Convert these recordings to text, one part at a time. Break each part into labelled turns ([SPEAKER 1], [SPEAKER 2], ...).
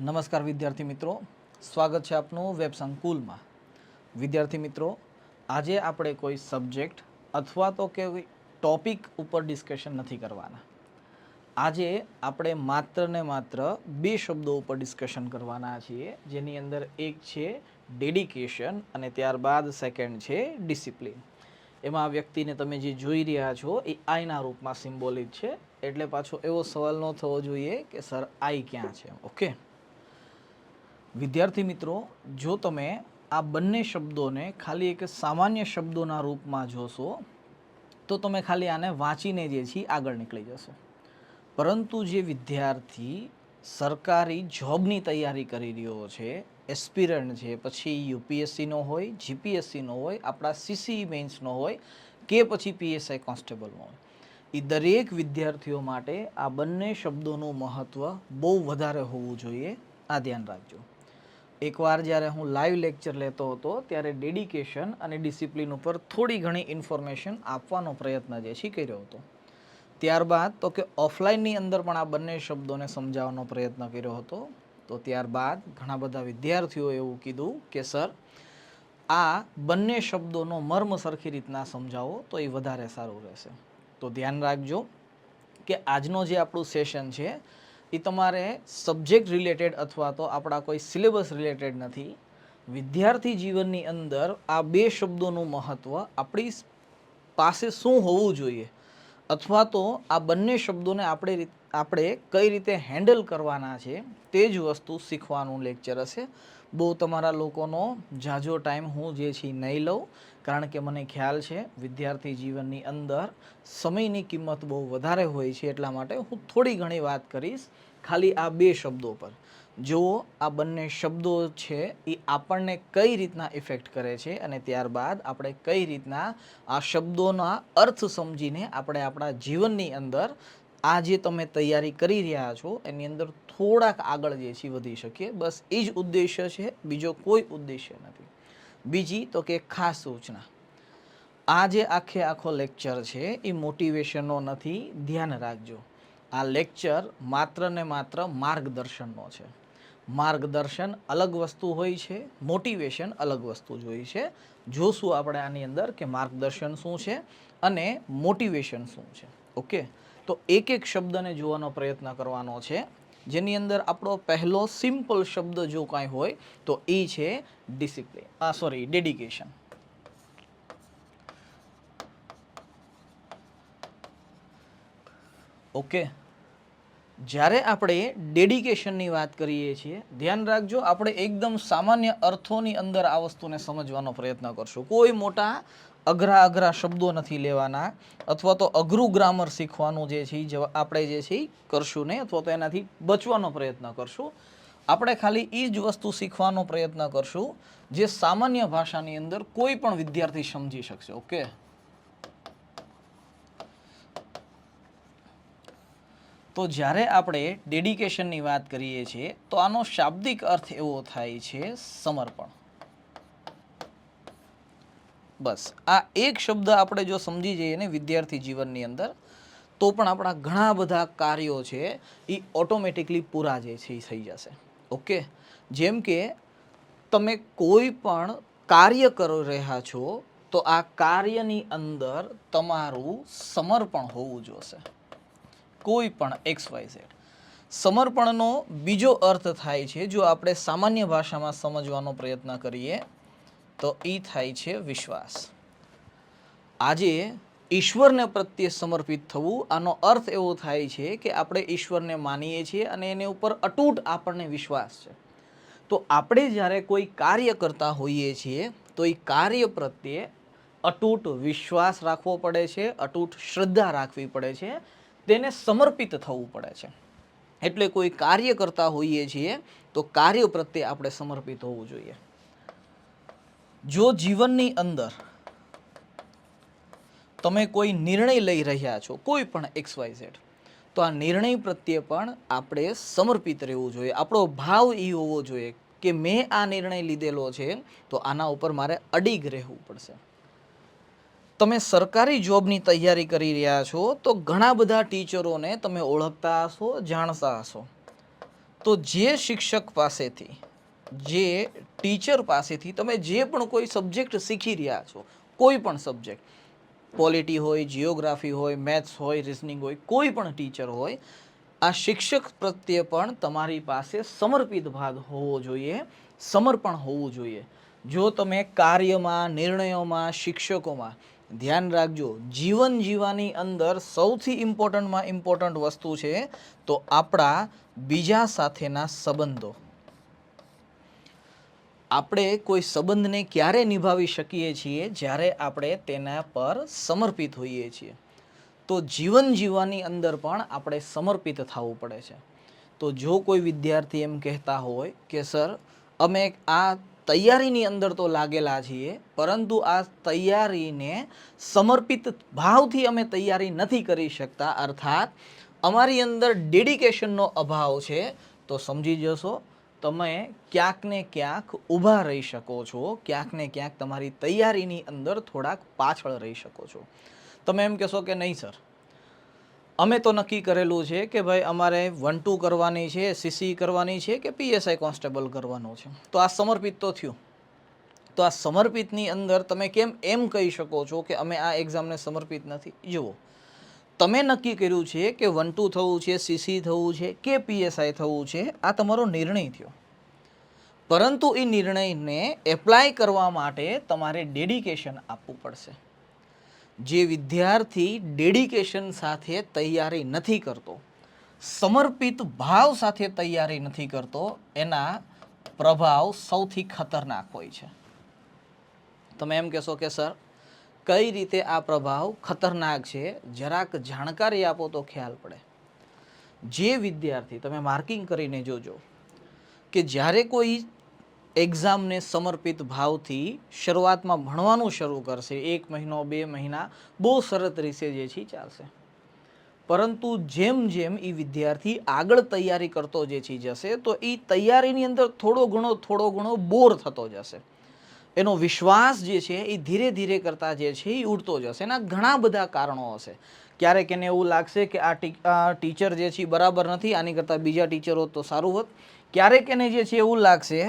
[SPEAKER 1] નમસ્કાર વિદ્યાર્થી મિત્રો, સ્વાગત છે આપનું વેબ સંકુલમાં। વિદ્યાર્થી મિત્રો, આજે આપણે કોઈ સબ્જેક્ટ અથવા તો કે ટોપિક ઉપર ડિસ્કશન નથી કરવાના। આજે આપણે માત્ર ને માત્ર બે શબ્દો ઉપર ડિસ્કશન કરવાના છીએ, જેની અંદર એક છે ડેડિકેશન અને ત્યારબાદ સેકન્ડ છે ડિસિપ્લિન। એમાં વ્યક્તિને તમે જે જોઈ રહ્યા છો એ આઈના રૂપમાં સિમ્બોલિક છે, એટલે પાછો એવો સવાલ ન થવો જોઈએ કે સર આઈ ક્યાં છે। ઓકે વિદ્યાર્થી મિત્રો, જો તમે આ બંને શબ્દોને ખાલી એક સામાન્ય શબ્દોના રૂપમાં જોશો તો તમે ખાલી આને વાંચીને જે છે આગળ નીકળી જશો, પરંતુ જે વિદ્યાર્થી સરકારી જોબની તૈયારી કરી રહ્યો છે, એસ્પિરન્ટ છે, પછી યુપીએસસીનો હોય, જીપીએસસીનો હોય, આપણા સીસી મેન્સનો હોય કે પછી પીએસઆઈ કોન્સ્ટેબલનો હોય, એ દરેક વિદ્યાર્થીઓ માટે આ બંને શબ્દોનું મહત્ત્વ બહુ વધારે હોવું જોઈએ। આ ધ્યાન રાખજો। એકવાર જ્યારે હું લાઈવ લેક્ચર લેતો હતો ત્યારે ડેડિકેશન અને ડિસિપ્લિન ઉપર થોડી ઘણી ઇન્ફોર્મેશન આપવાનો પ્રયત્ન જે છે કર્યો હતો। ત્યારબાદ તો કે ઓફલાઈનની અંદર પણ આ બંને શબ્દોને સમજાવવાનો પ્રયત્ન કર્યો હતો। તો ત્યારબાદ ઘણા બધા વિદ્યાર્થીઓએ એવું કીધું કે સર આ બંને શબ્દોનો મર્મ સરખી રીતના સમજાવો તો એ વધારે સારું રહેશે। તો ધ્યાન રાખજો કે આજનો જે આપણું સેશન છે એ તમારે સબ્જેક્ટ રિલેટેડ અથવા તો આપણા કોઈ સિલેબસ રિલેટેડ નથી। વિદ્યાર્થી જીવનની અંદર આ બે શબ્દોનું મહત્ત્વ આપણી પાસે શું હોવું જોઈએ અથવા તો આ બંને શબ્દોને આપણે કઈ રીતે હેન્ડલ કરવાના છે તે જ વસ્તુ શીખવાનું લેક્ચર હશે। બહુ તમારા લોકોનો ઝાઝો ટાઈમ હું જે છે નહીં લઉં, કારણ કે મને ખ્યાલ છે વિદ્યાર્થી જીવનની અંદર સમયની કિંમત બહુ વધારે હોય છે, એટલા માટે હું થોડી ઘણી વાત કરીશ ખાલી આ બે શબ્દો પર। જો આ બંને શબ્દો છે એ આપણને કઈ રીતના ઇફેક્ટ કરે છે અને ત્યારબાદ આપણે કઈ રીતના આ શબ્દોના અર્થ સમજીને આપણે આપણા જીવનની અંદર આ જે તમે તૈયારી કરી રહ્યા છો એની અંદર થોડાક આગળ જે છે વધી શકીએ, બસ એ જ ઉદ્દેશ્ય છે, બીજો કોઈ ઉદ્દેશ્ય નથી। બીજી તો કે ખાસ સૂચના, આ જે આખો લેક્ચર છે એ મોટિવેશનનો નથી, ધ્યાન રાખજો। આ લેક્ચર માત્ર ને માત્ર માર્ગદર્શનનો છે। માર્ગદર્શન અલગ વસ્તુ હોય છે, મોટિવેશન અલગ વસ્તુ જ હોય છે। જોશું આપણે આની અંદર કે માર્ગદર્શન શું છે અને મોટિવેશન શું છે। ઓકે, તો એક એક શબ્દને જોવાનો પ્રયત્ન કરવાનો છે, જેની અંદર આપણો પહેલો સિમ્પલ શબ્દ જો કાંઈ હોય તો એ છે ડેડિકેશન। ઓકે, જ્યારે આપણે ડેડિકેશનની વાત કરીએ છીએ, ધ્યાન રાખજો આપણે એકદમ સામાન્ય અર્થોની અંદર આ વસ્તુને સમજવાનો પ્રયત્ન કરશું। કોઈ મોટા અઘરા શબ્દો નથી લેવાના અથવા તો અઘરું ગ્રામર શીખવાનું જે છે આપણે જે છે કરશું નહીં, અથવા તો એનાથી બચવાનો પ્રયત્ન કરશું। આપણે ખાલી એ જ વસ્તુ શીખવાનો પ્રયત્ન કરશું જે સામાન્ય ભાષાની અંદર કોઈ પણ વિદ્યાર્થી સમજી શકશે। ઓકે, તો જ્યારે આપણે ડેડિકેશનની વાત કરીએ છીએ તો આનો શાબ્દિક અર્થ એવો થાય છે સમર્પણ। બસ આ એક શબ્દ આપણે જો સમજી જઈએ ને વિદ્યાર્થી જીવનની અંદર તો પણ આપણા ઘણા બધા કાર્યો છે એ ઓટોમેટિકલી પૂરા જે છે એ થઈ જશે। ઓકે, જેમ કે તમે કોઈ પણ કાર્ય કરી રહ્યા છો તો આ કાર્યની અંદર તમારું સમર્પણ હોવું જોશે। કોઈ પણ XYZ સમર્પણનો બીજો અર્થ થાય છે, જો આપણે સામાન્ય ભાષામાં સમજવાનો પ્રયત્ન કરીએ તો એ થાય છે વિશ્વાસ। આજે ઈશ્વરને પ્રત્યે સમર્પિત થવું, આનો અર્થ એવો થાય છે કે આપણે ઈશ્વરને માનીએ છીએ અને એની ઉપર અતૂટ આપણને વિશ્વાસ છે। તો આપણે જ્યારે કોઈ કાર્ય કરતા હોઈએ છીએ તો એ કાર્ય પ્રત્યે અતૂટ વિશ્વાસ રાખવો પડે છે, અતૂટ શ્રદ્ધા રાખવી પડે છે, તેને સમર્પિત થવું પડે છે। એટલે કોઈ કાર્ય કરતા હોઈએ છીએ તો કાર્ય પ્રત્યે આપણે સમર્પિત હોવું જોઈએ। જો જીવનની અંદર તમે કોઈ નિર્ણય લઈ રહ્યા છો, કોઈ પણ XYZ, તો આ નિર્ણય પ્રત્યે પણ આપણે સમર્પિત રહેવું જોઈએ। આપણો ભાવ એ હોવો જોઈએ કે મેં આ નિર્ણય લીધેલો છે તો આના ઉપર મારે અડીગ રહેવું પડશે। તમે સરકારી જોબની તૈયારી કરી રહ્યા છો તો ઘણા બધા ટીચરોને તમે ઓળખતા હશો, જાણતા હશો। તો જે શિક્ષક પાસેથી, જે ટીચર પાસેથી તમે જે પણ કોઈ સબ્જેક્ટ શીખી રહ્યા છો, કોઈ પણ સબ્જેક્ટ, પોલિટી હોય, જિયોગ્રાફી હોય, મેથ્સ હોય, રિઝનિંગ હોય, કોઈ પણ ટીચર હોય, આ શિક્ષક પ્રત્યે પણ તમારી પાસે સમર્પિત ભાવ હોવો જોઈએ, સમર્પણ હોવું જોઈએ. જો તમે કાર્યમાં, નિર્ણયોમાં, શિક્ષકોમાં ધ્યાન રાખજો, જીવન જીવવાની અંદર સૌથી ઇમ્પોર્ટન્ટમાં ઇમ્પોર્ટન્ટ વસ્તુ છે તો આપણા બીજા સાથેના સંબંધો. આપણે કોઈ સંબંધને ક્યારે નિભાવી શકીએ છીએ? જ્યારે આપણે તેના પર સમર્પિત હોઈએ છીએ. તો જીવન જીવવાની અંદર પણ આપણે સમર્પિત થવું પડે છે. તો જો કોઈ વિદ્યાર્થી એમ કહેતા હોય કે સર અમે આ તૈયારીની અંદર તો લાગેલા છીએ, પરંતુ આ તૈયારીને સમર્પિત ભાવથી અમે તૈયારી નથી કરી શકતા, અર્થાત અમારી અંદર ડેડિકેશનનો અભાવ છે, તો સમજી જશો તમે ક્યાંક ને ક્યાંક ઊભા રહી શકો છો, ક્યાંક ને ક્યાંક તમારી તૈયારીની અંદર થોડાક પાછળ રહી શકો છો. તમે એમ કહેશો કે નહીં સર, અમે તો નક્કી કરેલું છે કે ભાઈ અમારે 1-2 કરવાની છે, સીસી કરવાની છે કે પીએસઆઈ કોન્સ્ટેબલ કરવાનું છે, તો આ સમર્પિત તો થયું. તો આ સમર્પિતની અંદર તમે કેમ એમ કહી શકો છો કે અમે આ એક્ઝામને સમર્પિત નથી? જુઓ, તમે નક્કી કર્યું છે કે 1-2 થવું છે, સીસી થવું છે કે પીએસઆઈ થવું છે, આ તમારો નિર્ણય થયો. પરંતુ એ નિર્ણયને એપ્લાય કરવા માટે તમારે ડેડિકેશન આપવું પડશે. જે વિદ્યાર્થી ડેડિકેશન સાથે તૈયારી નથી કરતો, સમર્પિત ભાવ સાથે તૈયારી નથી કરતો, એના પ્રભાવ સૌથી ખતરનાક હોય છે. તમે એમ કહેશો કે સર કઈ રીતે આ પ્રભાવ ખતરનાક છે, જરાક જાણકારી આપો તો ખ્યાલ પડે. જે વિદ્યાર્થી, તમે માર્કિંગ કરીને જોજો કે જ્યારે કોઈ એક્ઝામને સમર્પિત ભાવથી શરૂઆતમાં ભણવાનું શરૂ કરશે, 1 મહિનો 2 મહિના બહુ સરસ રીતે જે છે ચાલશે, પરંતુ જેમ જેમ એ વિદ્યાર્થી આગળ તૈયારી કરતો જે છે જશે, તો એ તૈયારીની અંદર થોડો ઘણો બોર થતો જશે. એનો વિશ્વાસ જે છે એ ધીરે ધીરે કરતાં જે છે એ ઉડતો જશે. એના ઘણા બધા કારણો હશે. ક્યારેક એને એવું લાગશે કે આ ટીચર જે છે બરાબર નથી, આની કરતાં બીજા ટીચર હોત તો સારું હોત. ક્યારેક એને જે છે એવું લાગશે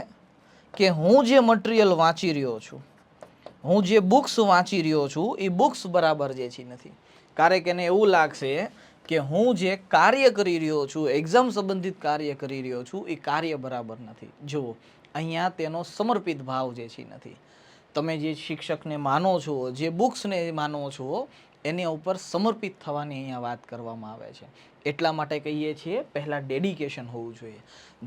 [SPEAKER 1] કે હું જે મટીરિયલ વાંચી રહ્યો છું, હું જે બુક્સ વાંચી રહ્યો છું, એ બુક્સ બરાબર જે છે નથી. ક્યારેક એને એવું લાગશે કે હું જે કાર્ય કરી રહ્યો છું, એક્ઝામ સંબંધિત કાર્ય કરી રહ્યો છું, એ કાર્ય બરાબર નથી. જુઓ, અહીંયા તેનો સમર્પિત ભાવ જે છે નથી. તમે જે શિક્ષકને માનો છો, જે બુક્સને માનો છો, એની ઉપર સમર્પિત થવાની અહીંયા વાત કરવામાં આવે છે. એટલા માટે કહીએ છીએ પહેલાં ડેડિકેશન હોવું જોઈએ.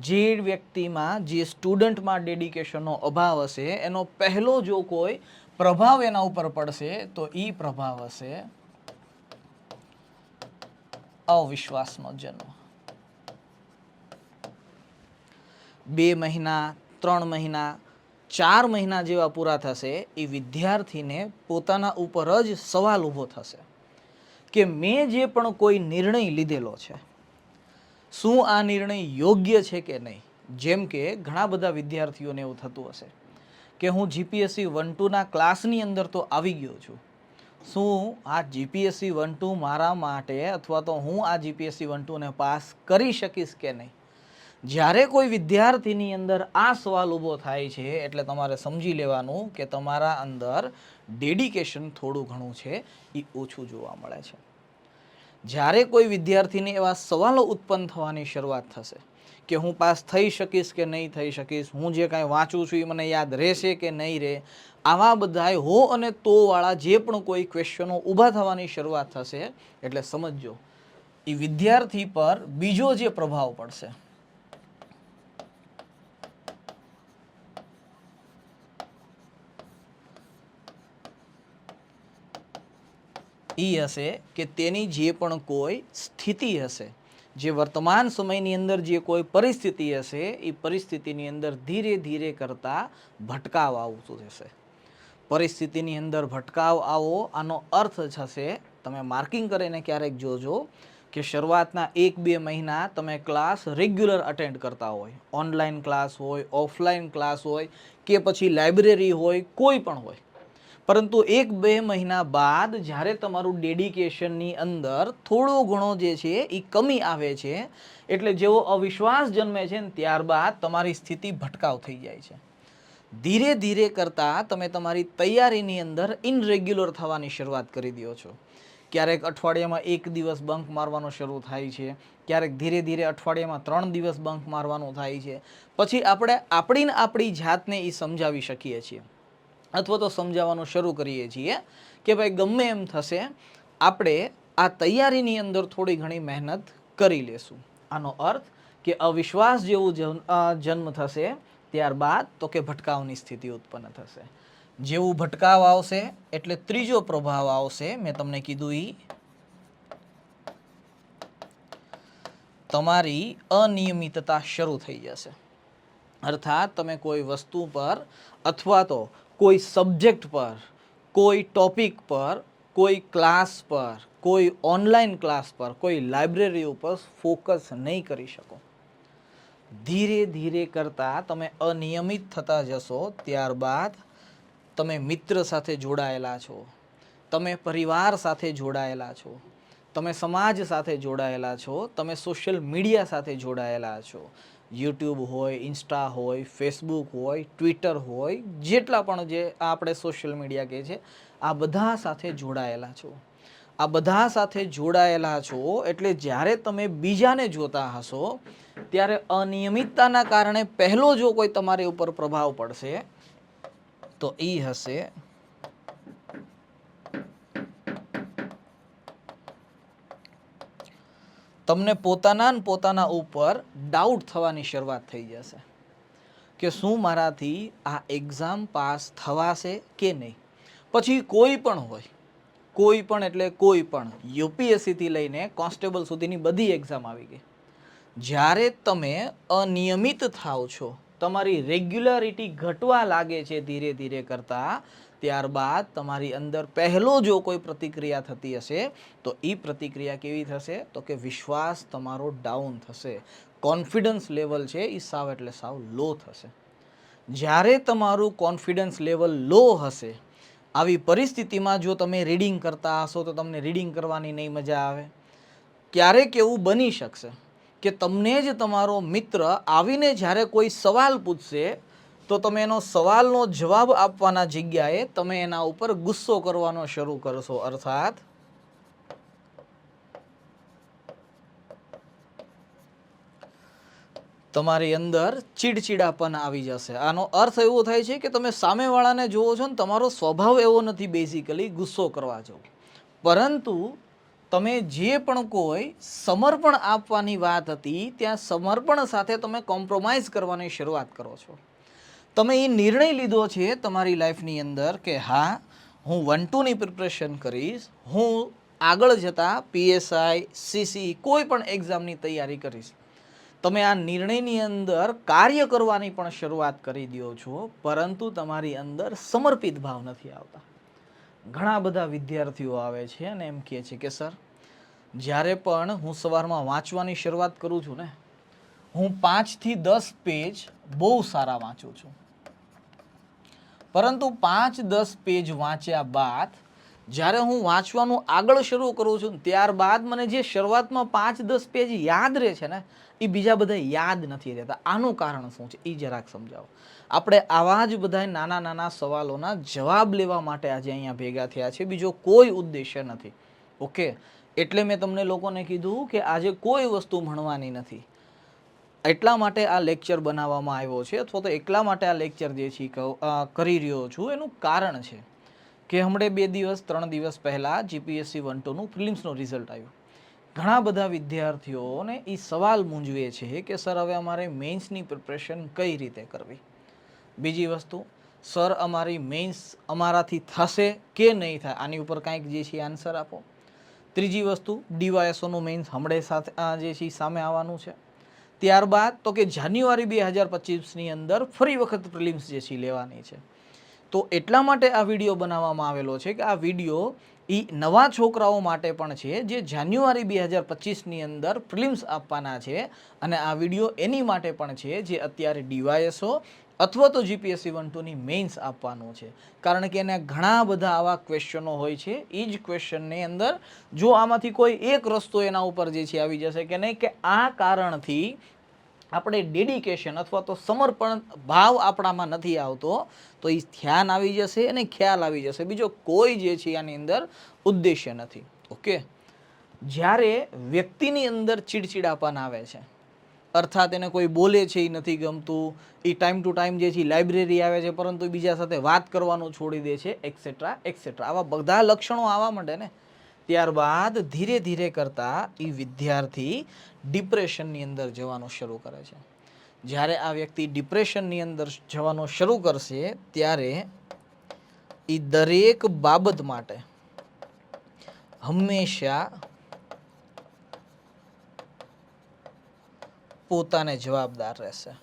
[SPEAKER 1] જે વ્યક્તિમાં, જે સ્ટુડન્ટમાં ડેડિકેશનનો અભાવ હશે, એનો પહેલો જો કોઈ પ્રભાવ એના ઉપર પડશે તો એ પ્રભાવ હશે અવિશ્વાસનો જન્મ. 2 મહિના, 3 મહિના, 4 મહિના જેવા પૂરા થશે, એ વિદ્યાર્થીને પોતાના ઉપર જ સવાલ ઊભો થશે કે મેં જે પણ કોઈ નિર્ણય લીધેલો છે, શું આ નિર્ણય યોગ્ય છે કે નહીં. જેમ કે ઘણા બધા વિદ્યાર્થીઓને એવું થતું હશે કે હું જીપીએસસી 1-2ના ક્લાસની અંદર તો આવી ગયો છું, શું આ જીપીએસસી 1-2 મારા માટે, અથવા તો હું આ જીપીએસસી 1-2ને પાસ કરી શકીશ કે નહીં. જ્યારે કોઈ વિદ્યાર્થીની અંદર આ સવાલ ઊભો થાય છે, એટલે તમારે સમજી લેવાનું કે તમારા અંદર ડેડિકેશન થોડું ઘણું છે એ ઓછું જોવા મળે છે. જ્યારે કોઈ વિદ્યાર્થીને એવા સવાલો ઉત્પન્ન થવાની શરૂઆત થશે કે હું પાસ થઈ શકીશ કે નહીં થઈ શકીશ, હું જે કાંઈ વાંચું છું એ મને યાદ રહેશે કે નહીં રહે, આવા બધા હો અને તોવાળા જે પણ કોઈ ક્વેશ્ચનો ઊભા થવાની શરૂઆત થશે, એટલે સમજજો એ વિદ્યાર્થી પર બીજો જે પ્રભાવ પડશે એ હશે કે તેની જે પણ કોઈ સ્થિતિ હશે, જે વર્તમાન સમયની અંદર જે કોઈ પરિસ્થિતિ હશે, એ પરિસ્થિતિની અંદર ધીરે ધીરે કરતાં ભટકાવ આવતું જશે. પરિસ્થિતિની અંદર ભટકાવ આવો, આનો અર્થ થશે, તમે માર્કિંગ કરીને ક્યારેક જોજો કે શરૂઆતના 1-2 મહિના તમે ક્લાસ રેગ્યુલર અટેન્ડ કરતા હોય, ઓનલાઈન ક્લાસ હોય, ઓફલાઈન ક્લાસ હોય કે પછી લાઇબ્રેરી હોય, કોઈ પણ હોય, પરંતુ 1-2 મહિના બાદ જ્યારે તમારું ડેડિકેશનની અંદર થોડો ઘણો જે છે એ કમી આવે છે, એટલે જેવો અવિશ્વાસ જન્મે છે ને ત્યારબાદ તમારી સ્થિતિ ભટકાવ થઈ જાય છે. ધીરે ધીરે કરતાં તમે તમારી તૈયારીની અંદર ઇનરેગ્યુલર થવાની શરૂઆત કરી દો છો. ક્યારેક અઠવાડિયામાં 1 દિવસ બંક મારવાનો શરૂ થાય છે, ક્યારેક ધીરે ધીરે અઠવાડિયામાં 3 દિવસ બંક મારવાનું થાય છે. પછી આપણે આપણી જાતને એ સમજાવી શકીએ છીએ અથવા તો સમજાવવાનું શરૂ કરીએ છીએ કે ભાઈ ગમે એમ થશે, આપણે આ તૈયારીની અંદર થોડી ઘણી મહેનત કરી લેશું. આનો અર્થ કે અવિશ્વાસ જેવું જન્મ થશે ત્યારબાદ તો કે ભટકાવની સ્થિતિ ઉત્પન્ન થશે. જેવું ભટકાવ આવશે એટલે ત્રીજો પ્રભાવ આવશે. મેં તમને કીધું એ તમારી અનિયમિતતા શરૂ થઈ જશે. અર્થાત તમે કોઈ વસ્તુ પર અથવા તો કોઈ સબ્જેક્ટ પર, કોઈ ટોપિક પર, કોઈ ક્લાસ પર, કોઈ ઓનલાઈન ક્લાસ પર, કોઈ લાઇબ્રેરી ઉપર ફોકસ નહીં કરી શકો. ધીરે ધીરે કરતાં તમે અનિયમિત થતા જશો. ત્યારબાદ તમે મિત્ર સાથે જોડાયેલા છો, તમે પરિવાર સાથે જોડાયેલા છો, તમે સમાજ સાથે જોડાયેલા છો, તમે સોશિયલ મીડિયા સાથે જોડાયેલા છો. યુટ્યુબ હોય, ઇન્સ્ટા હોય, ફેસબુક હોય, ટ્વિટર હોય, જેટલા પણ જે આપણે સોશિયલ મીડિયા કહે છે, આ બધા સાથે જોડાયેલા છો. આ બધા સાથે જોડાયેલા છો એટલે જ્યારે તમે બીજાને જોતા હશો ત્યારે અનિયમિતતાના કારણે પહેલો જો કોઈ તમારી ઉપર પ્રભાવ પડશે તો એ હશે તમને પોતાના ઉપર ડાઉટ થવાની શરૂઆત થઈ જશે કે શું મારાથી આ એક્ઝામ પાસ થવાશે કે નહીં. પછી કોઈ પણ હોય, કોઈ પણ એટલે કોઈ પણ, યુપીએસસીથી લઈને કોન્સ્ટેબલ સુધીની બધી એક્ઝામ આવી ગઈ. જ્યારે તમે અનિયમિત થાવ છો, તમારી રેગ્યુલારિટી ઘટવા લાગે છે ધીરે ધીરે કરતાં, ત્યારબાદ તમારી અંદર પહેલો જો કોઈ પ્રતિક્રિયા થતી હશે તો એ પ્રતિક્રિયા કેવી થશે તો કે વિશ્વાસ તમારો ડાઉન થશે. કોન્ફિડન્સ લેવલ છે એ સાવ એટલે સાવ લો થશે. જ્યારે તમારું કોન્ફિડન્સ લેવલ લો હશે, આવી પરિસ્થિતિમાં જો તમે રીડિંગ કરતા હશો તો તમને રીડિંગ કરવાની નહીં મજા આવે. ક્યારેક એવું બની શકશે કે તમને જ તમારો મિત્ર આવીને જ્યારે કોઈ સવાલ પૂછશે તો તમે એનો સવાલનો જવાબ આપવાના જગ્યાએ તમે એના ઉપર ગુસ્સો કરવાનો શરૂ કરશો. અર્થાત તમારી અંદર ચીડચીડાપન આવી જશે. આનો અર્થ એવો થાય છે કે તમે સામેવાળાને જુઓ છો ને તમારો સ્વભાવ એવો નથી બેઝિકલી ગુસ્સો કરવા જેવો, પરંતુ તમે જે પણ કોઈ સમર્પણ આપવાની વાત હતી ત્યાં સમર્પણ સાથે તમે કોમ્પ્રોમાઇઝ કરવાની શરૂઆત કરો છો. તમે એ નિર્ણય લીધો છે તમારી લાઈફની અંદર કે હા, હું 1-2ની પ્રિપરેશન કરીશ, હું આગળ જતાં પીએસઆઈ, સીસી કોઈ પણ એક્ઝામની તૈયારી કરીશ. તમે આ નિર્ણયની અંદર કાર્ય કરવાની પણ શરૂઆત કરી દો છો, પરંતુ તમારી અંદર સમર્પિત ભાવ નથી આવતા. ઘણા બધા વિદ્યાર્થીઓ આવે છે અને એમ કહે છે કે સર, જ્યારે પણ હું સવારમાં વાંચવાની શરૂઆત કરું છું ને, હું 5 થી 10 પેજ બહુ સારા વાંચું છું, પરંતુ 5-10 પેજ વાંચ્યા બાદ જ્યારે હું વાંચવાનું આગળ શરૂ કરું છું ત્યારબાદ મને જે શરૂઆતમાં 5-10 પેજ યાદ રહે છે ને, એ બીજા બધા યાદ નથી રહેતા. આનું કારણ શું છે એ જરાક સમજાવો. આપણે આવા જ બધા નાના નાના સવાલોના જવાબ લેવા માટે આજે અહીંયા ભેગા થયા છે, બીજો કોઈ ઉદ્દેશ્ય નથી. ઓકે, એટલે મેં તમને લોકોને કીધું કે આજે કોઈ વસ્તુ ભણવાની નથી. એટલા માટે આ લેક્ચર બનાવવામાં આવ્યો છે, અથવા તો એટલા માટે આ લેક્ચર જે છે કરી રહ્યો છું. એનું કારણ છે કે હમણાં 2-3 દિવસ પહેલાં જીપીએસસી 1-2નું પ્રિલિમ્સનું રિઝલ્ટ આવ્યું. ઘણા બધા વિદ્યાર્થીઓને એ સવાલ મૂંઝવે છે કે સર હવે અમારે મેઇન્સની પ્રિપરેશન કઈ રીતે કરવી. બીજી વસ્તુ, સર અમારી મેઇન્સ અમારાથી થશે કે નહીં થાય, આની ઉપર કાંઈક જે છે આન્સર આપો. ત્રીજી વસ્તુ, ડીવાયએસઓનું મેઇન્સ હમણાં સાથે જે છે સામે આવવાનું છે. ત્યારબાદ તો કે જાન્યુઆરી 2025ની અંદર ફરી વખત પ્રિલિમ્સ જે છે લેવાની છે. તો એટલા માટે આ વિડીયો બનાવવામાં આવેલો છે કે આ વિડીયો એ નવા છોકરાઓ માટે પણ છે જે જાન્યુઆરી 2025ની અંદર પ્રિલિમ્સ આપવાના છે, અને આ વિડીયો એની માટે પણ છે જે અત્યારે ડીવાયએસઓ અથવા તો જીપીએસસી 1-2ની મેઇન્સ આપવાનું છે. કારણ કે એને ઘણા બધા આવા ક્વેશ્ચનો હોય છે. એ જ ક્વેશ્ચનની અંદર જો આમાંથી કોઈ એક રસ્તો એના ઉપર જે છે આવી જશે કે નહીં, કે આ કારણથી આપણે ડેડિકેશન અથવા તો સમર્પણ ભાવ આપણામાં નથી આવતો, તો એ ધ્યાન આવી જશે અને ખ્યાલ આવી જશે. બીજો કોઈ જે છે આની અંદર ઉદ્દેશ્ય નથી. ઓકે, જ્યારે વ્યક્તિની અંદર ચીડચીડાપન આવે છે, અર્થાત એને કોઈ બોલે છે એ નથી ગમતું, એ ટાઈમ ટુ ટાઈમ જે છે લાઇબ્રેરી આવે છે પરંતુ બીજા સાથે વાત કરવાનું છોડી દે છે, એક્સેટ્રા એક્સેટ્રા, આવા બધા લક્ષણો આવવા માંડે ને, ત્યારબાદ ધીરે ધીરે કરતાં એ વિદ્યાર્થી ડિપ્રેશનની અંદર જવાનું શરૂ કરે છે. જ્યારે આ વ્યક્તિ ડિપ્રેશનની અંદર જવાનું શરૂ કરશે ત્યારે એ દરેક બાબત માટે હંમેશા પોતાને જવાબદાર રહેશે.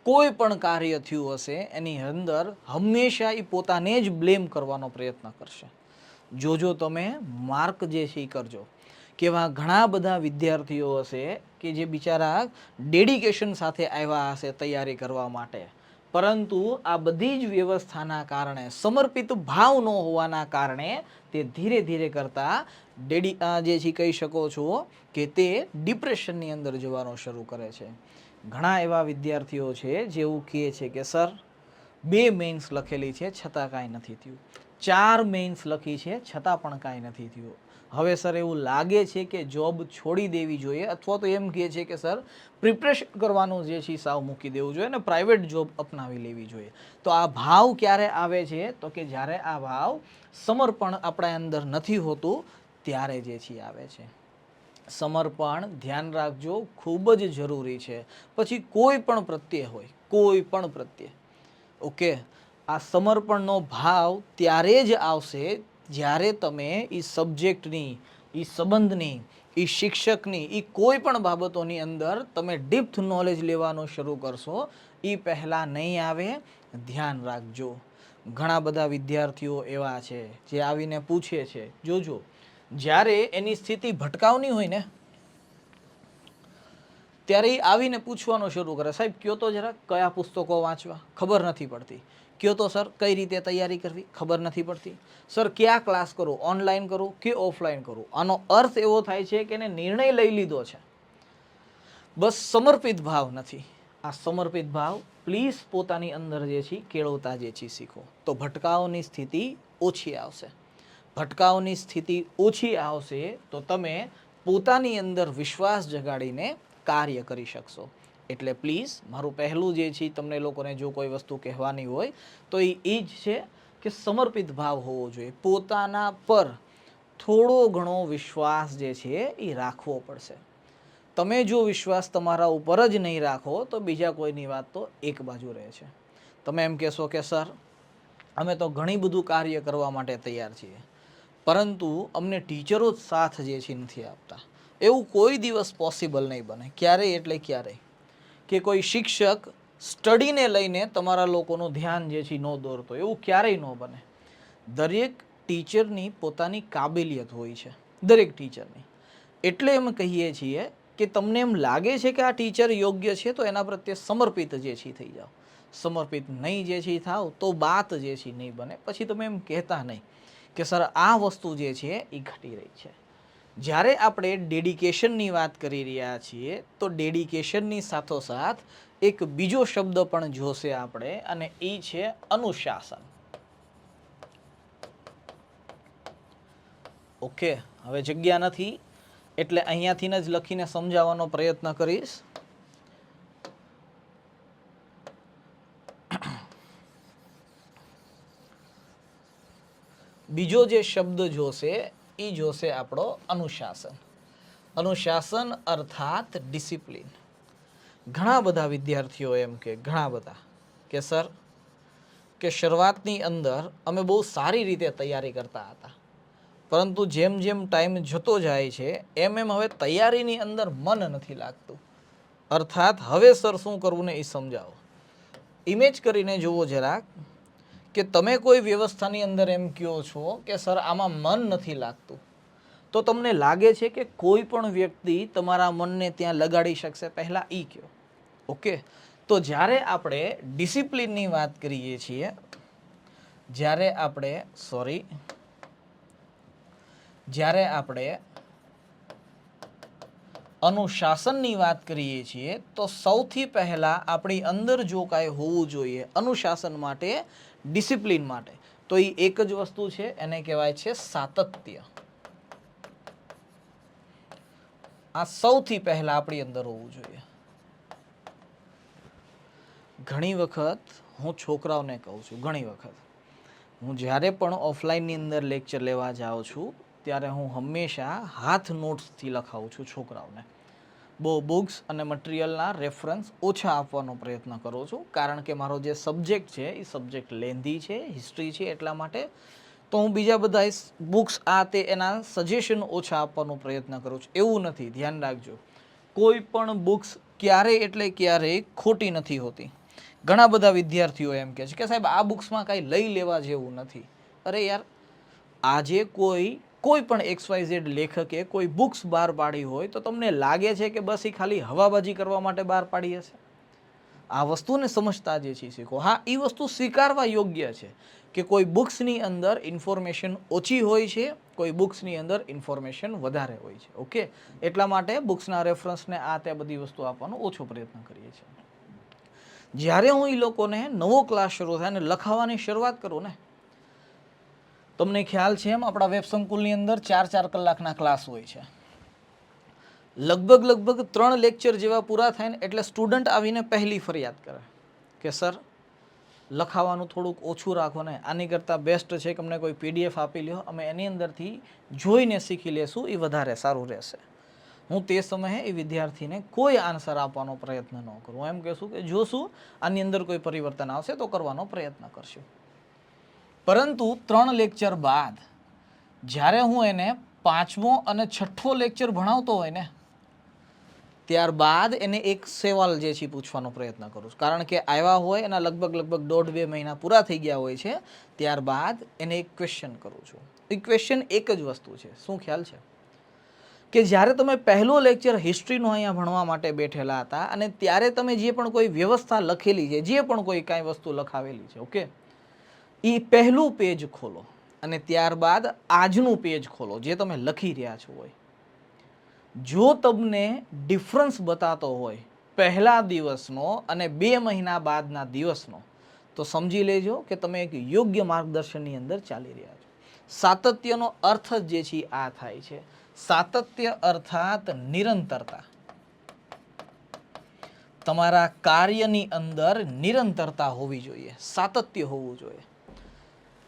[SPEAKER 1] કોઈ પણ કાર્ય થયું હશે એની અંદર હંમેશા એ પોતાને જ બ્લેમ કરવાનો પ્રયત્ન કરશે. જોજો તમે માર્ક જે છે એ કરજો કે એવા ઘણા બધા વિદ્યાર્થીઓ હશે કે જે બિચારા ડેડિકેશન સાથે આવ્યા હશે તૈયારી કરવા માટે, પરંતુ આ બધી જ વ્યવસ્થાના કારણે, સમર્પિત ભાવ ન હોવાના કારણે તે ધીરે ધીરે કરતાં જે છે કહી શકો છો કે તે ડિપ્રેશનની અંદર જવાનું શરૂ કરે છે. ઘણા એવા વિદ્યાર્થીઓ છે જે એવું કહે છે કે સર 2 મેઇન્સ લખેલી છે છતાં કાંઈ નથી થયું, 4 મેઇન્સ લખી છે છતાં પણ કાંઈ નથી થયું. હવે સર એવું લાગે છે કે જોબ છોડી દેવી જોઈએ, અથવા તો એમ કહે છે કે સર પ્રિપરેશન કરવાનું જે છે સાવ મૂકી દેવું જોઈએ અને પ્રાઇવેટ જોબ અપનાવી લેવી જોઈએ. તો આ ભાવ ક્યારે આવે છે? તો કે જ્યારે આ ભાવ સમર્પણ આપણા અંદર નથી હોતું ત્યારે જે છે આવે છે. સમર્પણ ધ્યાન રાખજો ખૂબ જ જરૂરી છે. પછી કોઈ પણ પ્રત્યે હોય, કોઈ પણ પ્રત્યે, ઓકે, આ સમર્પણનો ભાવ ત્યારે જ આવશે જ્યારે તમે એ સબ્જેક્ટની, એ સંબંધની, એ શિક્ષકની, એ કોઈ પણ બાબતોની અંદર તમે ડીપ નોલેજ લેવાનું શરૂ કરશો. એ પહેલાં નહીં આવે, ધ્યાન રાખજો. ઘણા બધા વિદ્યાર્થીઓ એવા છે જે આવીને પૂછે છે, જોજો જ્યારે એની સ્થિતિ ભટકાવની હોય ને ત્યારે એ આવીને પૂછવાનું શરૂ કરે, સાહેબ કયો તો જરા કયા પુસ્તકો વાંચવા, ખબર નથી પડતી. કયો તો સર કઈ રીતે તૈયારી કરવી, ખબર નથી પડતી. સર ક્યાં ક્લાસ કરું, ઓનલાઈન કરું કે ઓફલાઈન કરું? આનો અર્થ એવો થાય છે કે એને નિર્ણય લઈ લીધો છે, બસ સમર્પિત ભાવ નથી. આ સમર્પિત ભાવ પ્લીઝ પોતાની અંદર જે છે કેળવતા જે છે શીખો, તો ભટકાવની સ્થિતિ ઓછી આવશે. ભટકાવની સ્થિતિ ઓછી આવશે તો તમે પોતાની અંદર વિશ્વાસ જગાડીને કાર્ય કરી શકશો. એટલે પ્લીઝ મારું પહેલું જે છે તમને લોકોને જો કોઈ વસ્તુ કહેવાની હોય તો એ જ છે કે સમર્પિત ભાવ હોવો જોઈએ. પોતાના પર થોડો ઘણો વિશ્વાસ જે છે એ રાખવો પડશે. તમે જો વિશ્વાસ તમારા ઉપર જ નહીં રાખો તો બીજા કોઈની વાત તો એક બાજુ રહે છે. તમે એમ કહેશો કે સર અમે તો ઘણી બધું કાર્ય કરવા માટે તૈયાર છીએ, પરંતુ અમને ટીચરો જ સાથ જે છે નથી આપતા. એવું કોઈ દિવસ પોસિબલ નહીં બને. ક્યારેય એટલે ક્યારેય કે કોઈ શિક્ષક સ્ટડીને લઈને તમારા લોકોનું ધ્યાન જે છે ન દોરતો, એવું ક્યારેય ન બને. દરેક ટીચરની પોતાની કાબેલિયત હોય છે, દરેક ટીચરની. એટલે એમ કહીએ છીએ કે તમને એમ લાગે છે કે આ ટીચર યોગ્ય છે તો એના પ્રત્યે સમર્પિત જે છે થઈ જાઓ. સમર્પિત નહીં જે છે થાવ તો બાત જે છે નહીં બને. પછી તમે એમ કહેતા નહીં કે સર આ વસ્તુ જે છે એ ઘટી રહી છે. જ્યારે આપણે ડેડિકેશનની વાત કરી રહ્યા છીએ તો ડેડિકેશનની સાથોસાથ એક બીજો શબ્દ પણ જોશે આપણે, અને એ છે અનુશાસન. ઓકે, હવે જગ્યા નથી એટલે અહીંયાથી જ લખીને સમજાવવાનો પ્રયત્ન કરીશ. બીજો જે શબ્દ જોશે એ જોશે આપણો અનુશાસન. અનુશાસન અર્થાત ડિસિપ્લિન. ઘણા બધા વિદ્યાર્થીઓ એમ કે ઘણા બધા કે સર કે શરૂઆતની અંદર અમે બહુ સારી રીતે તૈયારી કરતા હતા, પરંતુ જેમ જેમ ટાઈમ જતો જાય છે એમ એમ હવે તૈયારીની અંદર મન નથી લાગતું. અર્થાત હવે સર શું કરવું ને એ સમજાવો. ઇમેજ કરીને જુઓ જરાક કે તમે કોઈ વ્યવસ્થાની અંદર એમ કહો છો કે સર આમાં મન નથી લાગતું, તો તમને લાગે છે કે કોઈ પણ વ્યક્તિ તમારા મનને ત્યાં લગાડી શકશે? પહેલાં એ કહો. ઓકે, તો જ્યારે આપણે ડિસિપ્લિનની વાત કરીએ છીએ, જ્યારે આપણે અનુશાસનની વાત કરીએ છીએ તો સૌથી પહેલા આપણી અંદર જો કાંઈ હોવું જોઈએ અનુશાસન માટે, ડિસિપ્લિન માટે, તો એ એક જ વસ્તુ છે, એને કહેવાય છે સાતત્ય. આ સૌથી પહેલા આપણી અંદર હોવું જોઈએ. ઘણી વખત હું છોકરાઓને કહું છું, ઘણી વખત હું જ્યારે પણ ઓફલાઈનની અંદર લેક્ચર લેવા જાઉં છું ત્યારે હું હંમેશા હાથ નોટ્સથી લખાવું છું છોકરાઓને. બહુ બુક્સ અને મટીરિયલના રેફરન્સ ઓછા આપવાનો પ્રયત્ન કરું છું, કારણ કે મારો જે સબ્જેક્ટ છે એ સબ્જેક્ટ લેન્ધી છે, હિસ્ટ્રી છે, એટલા માટે તો હું બીજા બધા બુક્સ તે એના સજેશન ઓછા આપવાનો પ્રયત્ન કરું છું. એવું નથી, ધ્યાન રાખજો, કોઈ પણ બુક્સ ક્યારેય એટલે ક્યારેય ખોટી નથી હોતી. ઘણા બધા વિદ્યાર્થીઓ એમ કહે છે કે સાહેબ આ બુક્સમાં કાંઈ લઈ લેવા જેવું નથી. અરે યાર, આજે કોઈ પણ XYZ લેખકે કોઈ બુક્સ બહાર પાડી હોય તો તમને લાગે છે કે બસ એ ખાલી હવાબાજી કરવા માટે બહાર પાડી હશે? આ વસ્તુને સમજતા જે છે શીખો. હા, એ વસ્તુ સ્વીકારવા યોગ્ય છે કે કોઈ બુક્સની અંદર ઇન્ફોર્મેશન ઓછી હોય છે, કોઈ બુક્સની અંદર ઇન્ફોર્મેશન વધારે હોય છે. ઓકે, એટલા માટે બુક્સના રેફરન્સને તે બધી વસ્તુ આપવાનો ઓછો પ્રયત્ન કરીએ છીએ. જ્યારે હું એ લોકોને નવો ક્લાસ શરૂ થાય અને લખાવવાની શરૂઆત કરું ને, તમને ખ્યાલ છે એમ આપણા વેબ સંકુલની અંદર 4-4 કલાકના ક્લાસ હોય છે. લગભગ 3 લેક્ચર જેવા પૂરા થાય ને એટલે સ્ટુડન્ટ આવીને પહેલી ફરિયાદ કરે કે સર લખાવાનું થોડુંક ઓછું રાખો ને, આની કરતાં બેસ્ટ છે કે અમને કોઈ PDF આપી લ્યો, અમે એની અંદરથી જોઈને શીખી લેશું, એ વધારે સારું રહેશે. હું તે સમયે એ વિદ્યાર્થીને કોઈ આન્સર આપવાનો પ્રયત્ન ન કરું. એમ કહેશું કે જોશું આની અંદર કોઈ પરિવર્તન આવશે તો કરવાનો પ્રયત્ન કરશું. પરંતુ 3 લેક્ચર બાદ જ્યારે હું એને 5મો અને 6ઠ્ઠો લેક્ચર ભણાવતો હોય ને, ત્યારબાદ એને એક સવાલ જે છે પૂછવાનો પ્રયત્ન કરું છું. કારણ કે આવ્યા હોય એના લગભગ 1.5-2 મહિના પૂરા થઈ ગયા હોય છે, ત્યારબાદ એને એક ક્વેશ્ચન કરું છું. એ ક્વેશ્ચન એક જ વસ્તુ છે. શું ખ્યાલ છે કે જ્યારે તમે પહેલો લેક્ચર હિસ્ટ્રીનો અહીંયા ભણવા માટે બેઠેલા હતા અને ત્યારે તમે જે પણ કોઈ વ્યવસ્થા લખેલી છે, જે પણ કોઈ કાંઈ વસ્તુ લખાવેલી છે, ઓકે, એ પહેલું પેજ ખોલો અને ત્યારબાદ આજનું પેજ ખોલો જે તમે લખી રહ્યા છો હોય. જો તમને ડિફરન્સ બતાતો હોય પહેલા દિવસનો અને 2 મહિના બાદના દિવસનો, તો સમજી લેજો કે તમે એક યોગ્ય માર્ગદર્શનની અંદર ચાલી રહ્યા છો. સાતત્યનો અર્થ જે છે આ થાય છે. સાતત્ય અર્થાત નિરંતરતા. તમારા કાર્યની અંદર નિરંતરતા હોવી જોઈએ, સાતત્ય હોવું જોઈએ.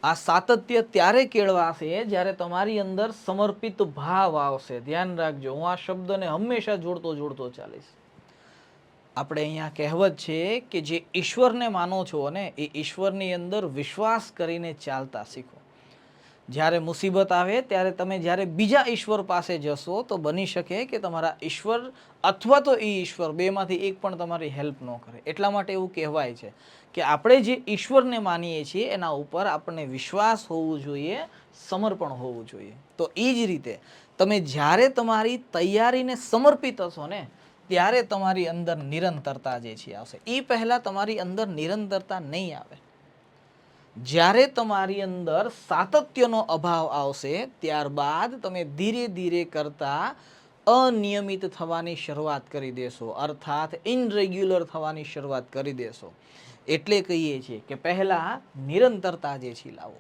[SPEAKER 1] આ સાતત્ય ત્યારે કેળવાશે જ્યારે તમારી અંદર સમર્પિત ભાવ આવશે. ધ્યાન રાખજો, હું આ શબ્દને હંમેશા જોડતો ચાલીશ. આપણે અહીંયા કહેવત છે કે જે ઈશ્વરને માનો છો ને એ ઈશ્વરની અંદર વિશ્વાસ કરીને ચાલતા શીખો. જ્યારે મુસીબત આવે ત્યારે તમે જ્યારે બીજા ઈશ્વર પાસે જશો તો બની શકે કે તમારા ઈશ્વર અથવા તો એ ઈશ્વર બેમાંથી એક પણ તમારી હેલ્પ ન કરે. એટલા માટે એવું કહેવાય છે કે આપણે જે ઈશ્વરને માનીએ છીએ એના ઉપર આપણને વિશ્વાસ હોવું જોઈએ, સમર્પણ હોવું જોઈએ. તો એ જ રીતે તમે જ્યારે તમારી તૈયારીને સમર્પિત હશો ને ત્યારે તમારી અંદર નિરંતરતા જે છે આવશે. એ પહેલાં તમારી અંદર નિરંતરતા નહીં આવે. જ્યારે તમારી અંદર સાતત્યનો અભાવ આવશે ત્યારબાદ તમે ધીરે ધીરે કરતા અનિયમિત થવાની શરૂઆત કરી દેશો, અર્થાત ઇનરેગ્યુલર થવાની શરૂઆત કરી દેશો. એટલે કહીએ છીએ કે પહેલાં નિરંતરતા જે છે લાવો.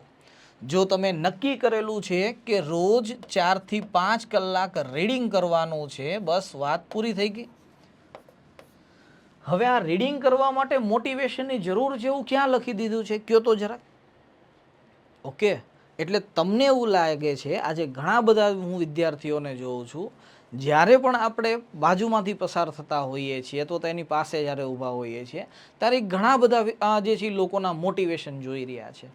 [SPEAKER 1] જો તમે નક્કી કરેલું છે કે રોજ 4 થી 5 કલાક રીડિંગ કરવાનું છે, બસ વાત પૂરી થઈ ગઈ. હવે આ રીડિંગ કરવા માટે મોટિવેશનની જરૂર છે એવું ક્યાં લખી દીધું છે, કયો તો જરાક. ઓકે, એટલે તમને એવું લાગે છે, આજે ઘણા બધા હું વિદ્યાર્થીઓને જોઉં છું, જ્યારે પણ આપણે બાજુમાંથી પસાર થતા હોઈએ છીએ તો તેની પાસે જ્યારે ઊભા હોઈએ છીએ ત્યારે ઘણા બધા જે છે લોકોના મોટિવેશન જોઈ રહ્યા છે.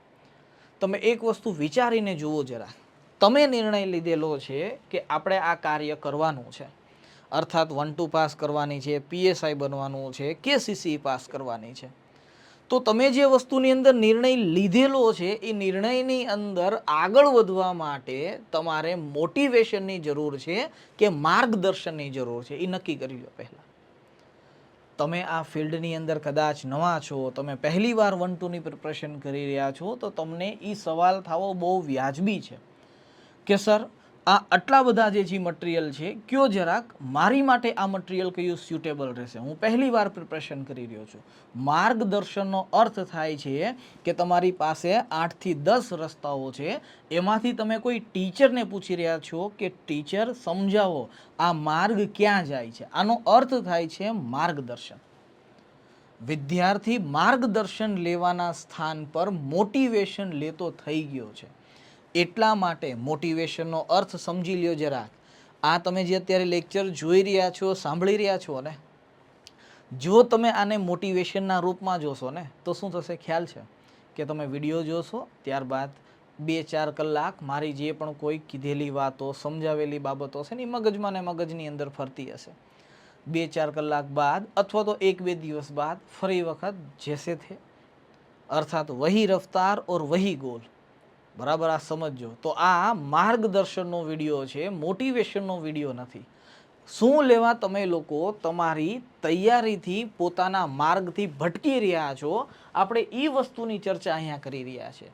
[SPEAKER 1] તમે એક વસ્તુ વિચારીને જુઓ જરા, તમે નિર્ણય લીધેલો છે કે આપણે આ કાર્ય કરવાનું છે, અર્થાત 1-2 પાસ કરવાની છે, PSI બનવાનું છે કે CCE પાસ કરવાની છે, તો તમે જે વસ્તુની અંદર નિર્ણય લીધેલો છે એ નિર્ણયની અંદર આગળ વધવા માટે તમારે મોટિવેશનની જરૂર છે કે માર્ગદર્શનની જરૂર છે, એ નક્કી કરી લો પહેલાં. તમે આ ફિલ્ડની અંદર કદાચ નવા છો, તમે પહેલી વાર 1-2ની પ્રિપરેશન કરી રહ્યા છો, તો તમને એ સવાલ થવો બહુ વ્યાજબી છે કે સર આ આટલા બધા જે છે મટીરિયલ છે, કયો જરાક મારી માટે આ મટીરિયલ કયું સ્યુટેબલ રહેશે. હું પહેલી વાર પ્રિપરેશન કરી રહ્યો છું. માર્ગદર્શનનો અર્થ થાય છે કે તમારી પાસે 8 થી 10 રસ્તાઓ છે, એમાંથી તમે કોઈ ટીચરને પૂછી રહ્યા છો કે ટીચર સમજાવો આ માર્ગ ક્યાં જાય છે. આનો અર્થ થાય છે માર્ગદર્શન. વિદ્યાર્થી માર્ગદર્શન લેવાના સ્થાન પર મોટિવેશન લેતો થઈ ગયો છે. એટલા માટે મોટિવેશનનો અર્થ સમજી લ્યો જરાક. આ તમે જે અત્યારે લેક્ચર જોઈ રહ્યા છો, સાંભળી રહ્યા છો ને, જો તમે આને મોટિવેશનના રૂપમાં જોશો ને તો શું થશે ખ્યાલ છે કે તમે વિડીયો જોશો, ત્યારબાદ 2-4 કલાક મારી જે પણ કોઈ કીધેલી વાતો, સમજાવેલી બાબતો છે ને એ મગજમાં ને મગજની અંદર ફરતી હશે. 2-4 કલાક બાદ અથવા તો 1-2 દિવસ બાદ ફરી વખત જૈસે થે, અર્થાત વહી રફતાર ઓર વહી ગોલ. બરાબર આ સમજો. તો આ માર્ગદર્શનનો વિડીયો છે, મોટિવેશનનો વિડીયો નથી. શું લેવા તમે લોકો તમારી તૈયારીથી પોતાના માર્ગથી ભટકી રહ્યા છો, આપણે એ વસ્તુની ચર્ચા અહીંયા કરી રહ્યા છે.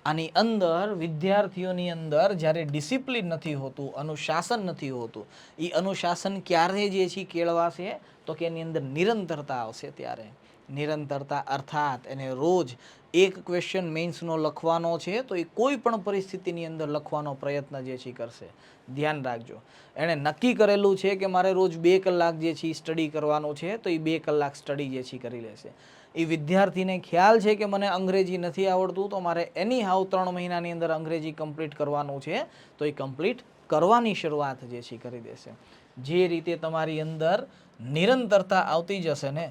[SPEAKER 1] આની અંદર વિદ્યાર્થીઓની અંદર જ્યારે ડિસિપ્લિન નથી હોતું, અનુશાસન નથી હોતું, એ અનુશાસન ક્યારે જે છે કેળવાશે તો કે એની અંદર નિરંતરતા આવશે. ત્યારે નિરંતરતા અર્થાત એને રોજ એક ક્વેશ્ચન મેઇન્સનો લખવાનો છે તો એ કોઈ પણ પરિસ્થિતિની અંદર લખવાનો પ્રયત્ન જે છે કરશે. ધ્યાન રાખજો, એણે નક્કી કરેલું છે કે મારે રોજ 2 કલાક જે છે સ્ટડી કરવાનું છે તો એ 2 કલાક સ્ટડી જે છે કરી લેશે. એ વિદ્યાર્થીને ખ્યાલ છે કે મને અંગ્રેજી નથી આવડતું તો મારે એની હાવ 3 મહિનાની અંદર અંગ્રેજી કમ્પ્લીટ કરવાનું છે તો એ કમ્પ્લીટ કરવાની શરૂઆત જે છે કરી દેશે. જે રીતે તમારી અંદર નિરંતરતા આવતી જશે ને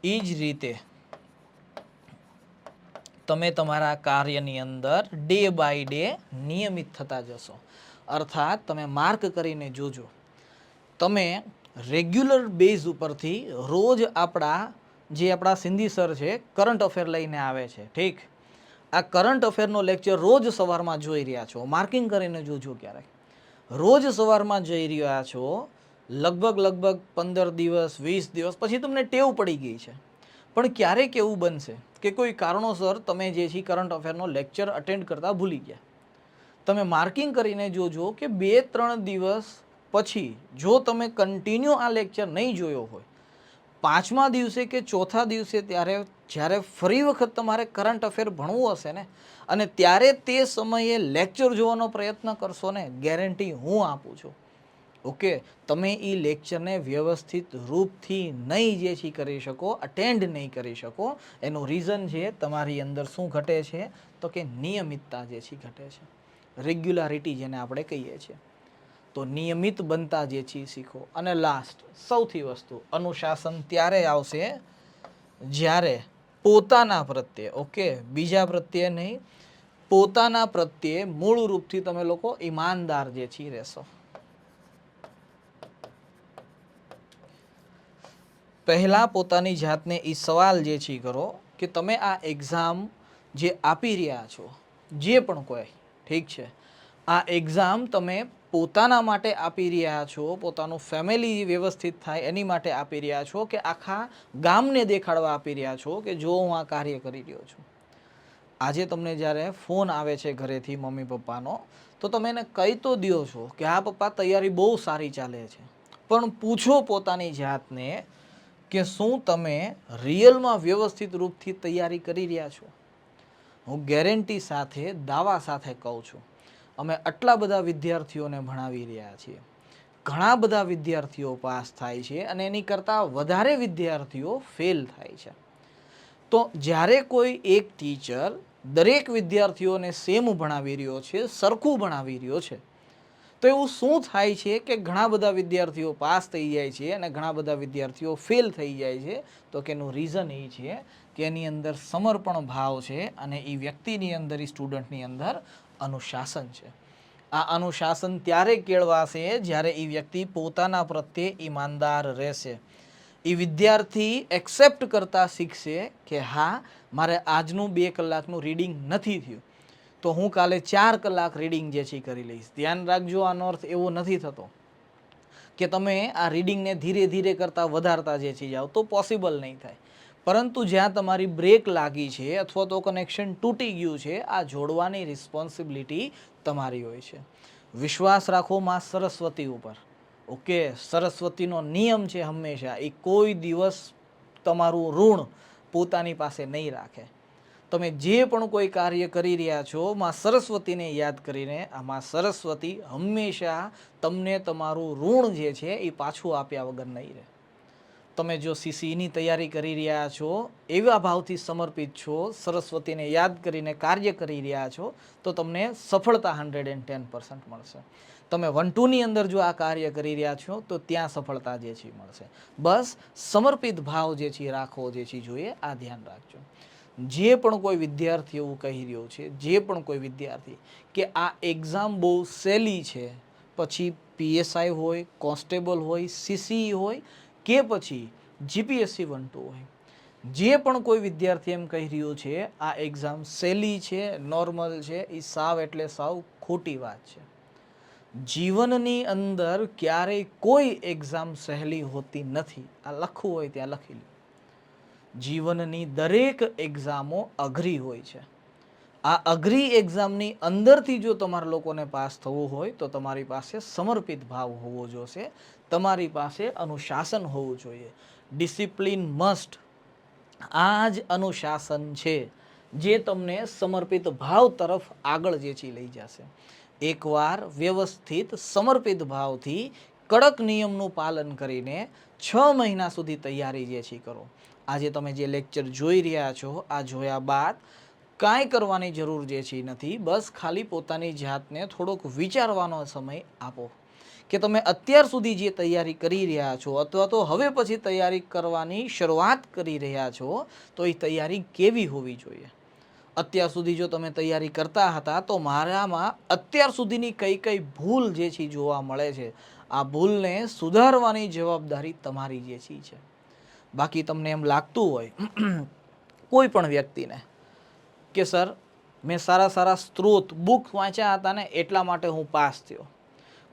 [SPEAKER 1] એ જ રીતે તમે તમારા કાર્યની અંદર ડે બાય ડે નિયમિત થતા જશો. અર્થાત તમે માર્ક કરીને જોજો, તમે રેગ્યુલર બેઝ ઉપરથી રોજ આપણા સિંધી સર છે કરંટ અફેર લઈને આવે છે. ઠીક, આ કરંટ અફેરનો લેક્ચર રોજ સવારમાં જોઈ રહ્યા છો, માર્કિંગ કરીને જોજો. ક્યારેક રોજ સવારમાં જઈ રહ્યા છો, લગભગ 15 દિવસ 20 દિવસ પછી તમને ટેવ પડી ગઈ છે. પણ ક્યારેક એવું બનશે કે કોઈ કારણોસર તમે જે છે કરંટ અફેરનો લેક્ચર અટેન્ડ કરતા ભૂલી ગયા. તમે માર્કિંગ કરીને જોજો કે 2-3 દિવસ પછી જો તમે કન્ટિન્યુ આ લેક્ચર નહીં જોયો હોય, 5મા દિવસે કે 4થા દિવસે જ્યારે ફરી વખત તમારે કરંટ અફેર ભણવું હશે ને અને ત્યારે તે સમયે લેક્ચર જોવાનો પ્રયત્ન કરશો ને, ગેરંટી હું આપું છું. ઓકે, તમે એ લેક્ચરને વ્યવસ્થિત રૂપથી નહીં જે છે કરી શકો, અટેન્ડ નહીં કરી શકો. એનું રીઝન છે તમારી અંદર શું ઘટે છે તો કે નિયમિતતા જે છે ઘટે છે, રેગ્યુલારિટી જેને આપણે કહીએ છીએ. તો નિયમિત બનતા જે છે શીખો. અને લાસ્ટ સૌથી વસ્તુ, અનુશાસન ત્યારે આવશે જ્યારે પોતાના પ્રત્યે, ઓકે, બીજા પ્રત્યે નહીં, પોતાના પ્રત્યે મૂળ રૂપથી તમે લોકો ઈમાનદાર જે છે રહેશો. પહેલા પોતાની જાતને એ સવાલ જે છે કરો કે તમે આ એક્ઝામ જે આપી રહ્યા છો, જે પણ કોઈ, ઠીક છે, આ એક્ઝામ તમે પોતાના માટે આપી રહ્યા છો, પોતાનું ફેમિલી વ્યવસ્થિત થાય એની માટે આપી રહ્યા છો કે આખા ગામને દેખાડવા આપી રહ્યા છો કે જો હું આ કાર્ય કરી રહ્યો છું. આજે તમને જ્યારે ફોન આવે છે ઘરેથી મમ્મી પપ્પાનો તો તમે એને કહી તો દો છો કે હા પપ્પા તૈયારી બહુ સારી ચાલે છે, પણ પૂછો પોતાની જાતને કે શું તમે રિયલમાં વ્યવસ્થિત રૂપથી તૈયારી કરી રહ્યા છો? હું ગેરંટી સાથે, દાવા સાથે કહું છું, અમે આટલા બધા વિદ્યાર્થીઓને ભણાવી રહ્યા છીએ, ઘણા બધા વિદ્યાર્થીઓ પાસ થાય છે અને એની કરતાં વધારે વિદ્યાર્થીઓ ફેલ થાય છે. તો જ્યારે કોઈ એક ટીચર દરેક વિદ્યાર્થીઓને સેમ ભણાવી રહ્યો છે, સરખું ભણાવી રહ્યો છે, તો એવું શું થાય છે કે ઘણા બધા વિદ્યાર્થીઓ પાસ થઈ જાય છે અને ઘણા બધા વિદ્યાર્થીઓ ફેલ થઈ જાય છે? તો કે એનું રીઝન એ છે કે એની અંદર સમર્પણ ભાવ છે અને એ વ્યક્તિની અંદર, એ સ્ટુડન્ટની અંદર અનુશાસન છે. આ અનુશાસન ત્યારે કેળવાશે જ્યારે એ વ્યક્તિ પોતાના પ્રત્યે ઈમાનદાર રહેશે. એ વિદ્યાર્થી એક્સેપ્ટ કરતા શીખશે કે હા મારે આજનું 2 કલાકનું રીડિંગ નથી થયું તો હું કાલે 4 કલાક રીડિંગ જે છે કરી લઈશ. ધ્યાન રાખજો, આનો અર્થ એવો નથી થતો. કે તમે આ રીડિંગને ધીરે ધીરે કરતાં વધારતા જે છે જાઓ તો પોસિબલ નહીં થાય. પરંતુ જ્યાં તમારી બ્રેક લાગી છે અથવા તો કનેક્શન તૂટી ગયું છે, આ જોડવાની રિસ્પોન્સિબિલિટી તમારી હોય છે. વિશ્વાસ રાખો માં સરસ્વતી ઉપર. ઓકે, સરસ્વતીનો નિયમ છે હંમેશા એ કોઈ દિવસ તમારું ઋણ પોતાની પાસે નહીં રાખે. તમે જે પણ કોઈ કાર્ય કરી રહ્યા છો માં સરસ્વતીને યાદ કરીને, આ માં સરસ્વતી હંમેશા તમને તમારું ઋણ જે છે એ પાછું આપ્યા વગર નહીં રહે. તમે જો સીસીની તૈયારી કરી રહ્યા છો, એવા ભાવથી સમર્પિત છો, સરસ્વતીને યાદ કરીને કાર્ય કરી રહ્યા છો, તો તમને સફળતા 110% મળશે. તમે 1-2ની અંદર જો આ કાર્ય કરી રહ્યા છો તો ત્યાં સફળતા જે છે મળશે. બસ સમર્પિત ભાવ જે છે રાખવો જે છે જોઈએ, આ ધ્યાન રાખજો. જે પણ કોઈ વિદ્યાર્થી એવું કહી રહ્યો છે, જે પણ કોઈ વિદ્યાર્થી કે આ એક્ઝામ બહુ સહેલી છે, પછી PSI હોય, કોન્સ્ટેબલ હોય, CCE હોય કે પછી GPSC 1-2 હોય, જે પણ કોઈ વિદ્યાર્થી એમ કહી રહ્યો છે આ એક્ઝામ સહેલી છે, નોર્મલ છે, એ સાવ એટલે સાવ ખોટી વાત છે. જીવનની અંદર ક્યારેય કોઈ એક્ઝામ સહેલી હોતી નથી. આ લખવું હોય ત્યાં લખી લો. જીવનની દરેક એક્ઝામો અઘરી હોય છે. આ અઘરી એક્ઝામની અંદરથી જો તમારા લોકોને પાસ થવું હોય તો તમારી પાસે સમર્પિત ભાવ હોવો જોઈશે, તમારી પાસે અનુશાસન હોવું જોઈએ. Discipline must. આ જ અનુશાસન છે જે તમને સમર્પિત ભાવ તરફ આગળ જે છે લઈ જશે. એકવાર વ્યવસ્થિત સમર્પિત ભાવથી કડક નિયમનું પાલન કરીને 6 મહિના સુધી તૈયારી જે છે કરો. આજે તમે જે લેક્ચર જોઈ રહ્યા છો, આ જોયા બાદ કાંઈ કરવાની જરૂર જે છે નથી. બસ ખાલી પોતાની જાતને થોડોક વિચારવાનો સમય આપો કે તમે અત્યાર સુધી જે તૈયારી કરી રહ્યા છો અથવા તો હવે પછી તૈયારી કરવાની શરૂઆત કરી રહ્યા છો, તો એ તૈયારી કેવી હોવી જોઈએ. અત્યાર સુધી જો તમે તૈયારી કરતા હતા તો મારામાં અત્યાર સુધીની કઈ કઈ ભૂલ જે છે જોવા મળે છે, આ ભૂલને સુધારવાની જવાબદારી તમારી જે છે. બાકી તમને એમ લાગતું હોય કોઈ પણ વ્યક્તિને કે સર મેં સારા સારા સ્ત્રોત બુક વાંચ્યા હતા ને એટલા માટે હું પાસ થયો.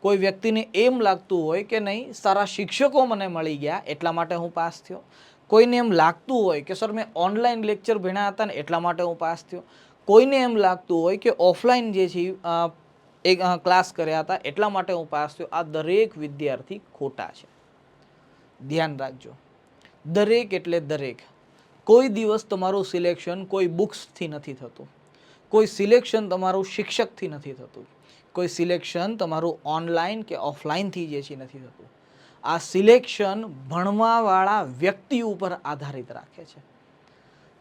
[SPEAKER 1] કોઈ વ્યક્તિને એમ લાગતું હોય કે નહીં સારા શિક્ષકો મને મળી ગયા એટલા માટે હું પાસ થયો. કોઈને એમ લાગતું હોય કે સર મેં ઓનલાઈન લેક્ચર ભણ્યા હતા ને એટલા માટે હું પાસ થયો. કોઈને એમ લાગતું હોય કે ઓફલાઈન જે છે એક ક્લાસ કર્યા હતા એટલા માટે હું પાસ થયો. આ દરેક વિદ્યાર્થી ખોટા છે. ધ્યાન રાખજો. દરેક એટલે દરેક. કોઈ દિવસ તમારું સિલેક્શન કોઈ બુક્સથી નથી થતું, કોઈ સિલેક્શન તમારું શિક્ષકથી નથી થતું, કોઈ સિલેક્શન તમારું ઓનલાઈન કે ઓફલાઈનથી જે છે નથી થતું. આ સિલેક્શન ભણવાવાળા વ્યક્તિ ઉપર આધારિત રાખે છે.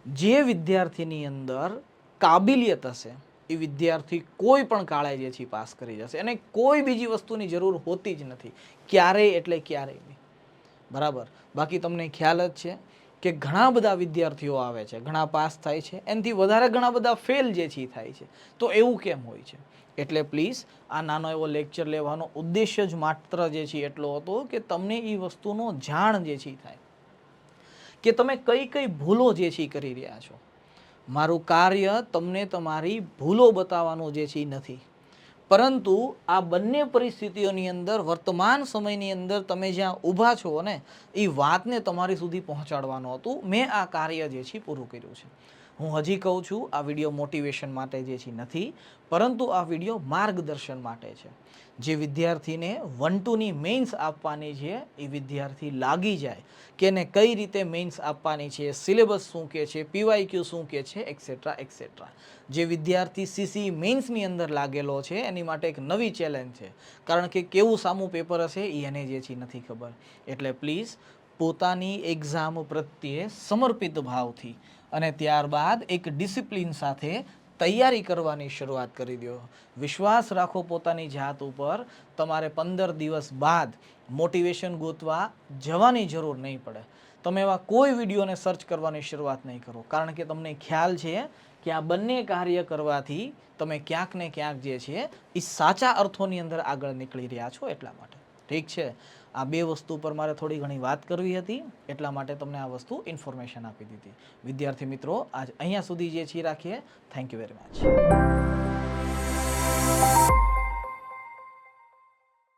[SPEAKER 1] જે વિદ્યાર્થીની અંદર કાબિલિયત હશે એ વિદ્યાર્થી કોઈ પણ કાળે જે છે પાસ કરી જશે અને કોઈ બીજી વસ્તુની જરૂર હોતી જ નથી, ક્યારેય એટલે ક્યારેય નહીં. બરાબર. બાકી તમને ખ્યાલ જ છે કે ઘણા બધા વિદ્યાર્થીઓ આવે છે, ઘણા પાસ થાય છે, એનાથી વધારે ઘણા બધા ફેલ જે છે થાય છે. તો એવું કેમ હોય છે? એટલે પ્લીઝ આ નાનો એવો લેક્ચર લેવાનો ઉદ્દેશ્ય જ માત્ર જે છે એટલો હતો કે તમને એ વસ્તુનો જાણ જે છે થાય કે તમે કઈ કઈ ભૂલો જે છે કરી રહ્યા છો. મારું કાર્ય તમને તમારી ભૂલો બતાવવાનું જે છે નથી, પરંતુ આ બંને પરિસ્થિતિઓની અંદર વર્તમાન સમયની અંદર તમે જ્યાં ઊભા છો ને એ વાતને તમારી સુધી પહોંચાડવાનું હતું. મેં આ કાર્ય જે છે પૂરું કર્યું છે. હું હજી કહું છું આ વિડીયો મોટિવેશન માટે જે છે નથી, પરંતુ આ વિડીયો માર્ગદર્શન માટે છે. જે વિદ્યાર્થીને 1-2ની મેઇન્સ આપવાની છે એ વિદ્યાર્થી લાગી જાય કે એને કઈ રીતે મેઇન્સ આપવાની છે, સિલેબસ શું કહે છે, PYQ શું કહે છે, એક્સેટ્રા એક્સેટ્રા. જે વિદ્યાર્થી CCE મેઇન્સની અંદર લાગેલો છે એની માટે એક નવી ચેલેન્જ છે, કારણ કે કેવું સામું પેપર હશે એ એને જે છે નથી ખબર. એટલે પ્લીઝ પોતાની એક્ઝામ પ્રત્યે સમર્પિત ભાવથી અને ત્યારબાદ એક ડિસિપ્લિન સાથે તૈયારી કરવાની શરૂઆત કરી દો. વિશ્વાસ રાખો પોતાની જાત ઉપર. તમારે 15 દિવસ બાદ મોટિવેશન ગોતવા જવાની જરૂર નહીં પડે. તમે એવા કોઈ વિડીયોને સર્ચ કરવાની શરૂઆત નહીં કરો, કારણ કે તમને ખ્યાલ છે કે આ બંને કાર્ય કરવાથી તમે ક્યાંક ને ક્યાંક જે છે એ સાચા અર્થોની અંદર આગળ નીકળી રહ્યા છો એટલા માટે. ઠીક છે. આ બે વસ્તુ પર મારે થોડી ઘણી વાત કરવી હતી એટલા માટે તમને આ વસ્તુ ઇન્ફોર્મેશન આપી દીધી. વિદ્યાર્થી મિત્રો આજ અહીંયા સુધી જે છે રાખીએ. Thank you very much.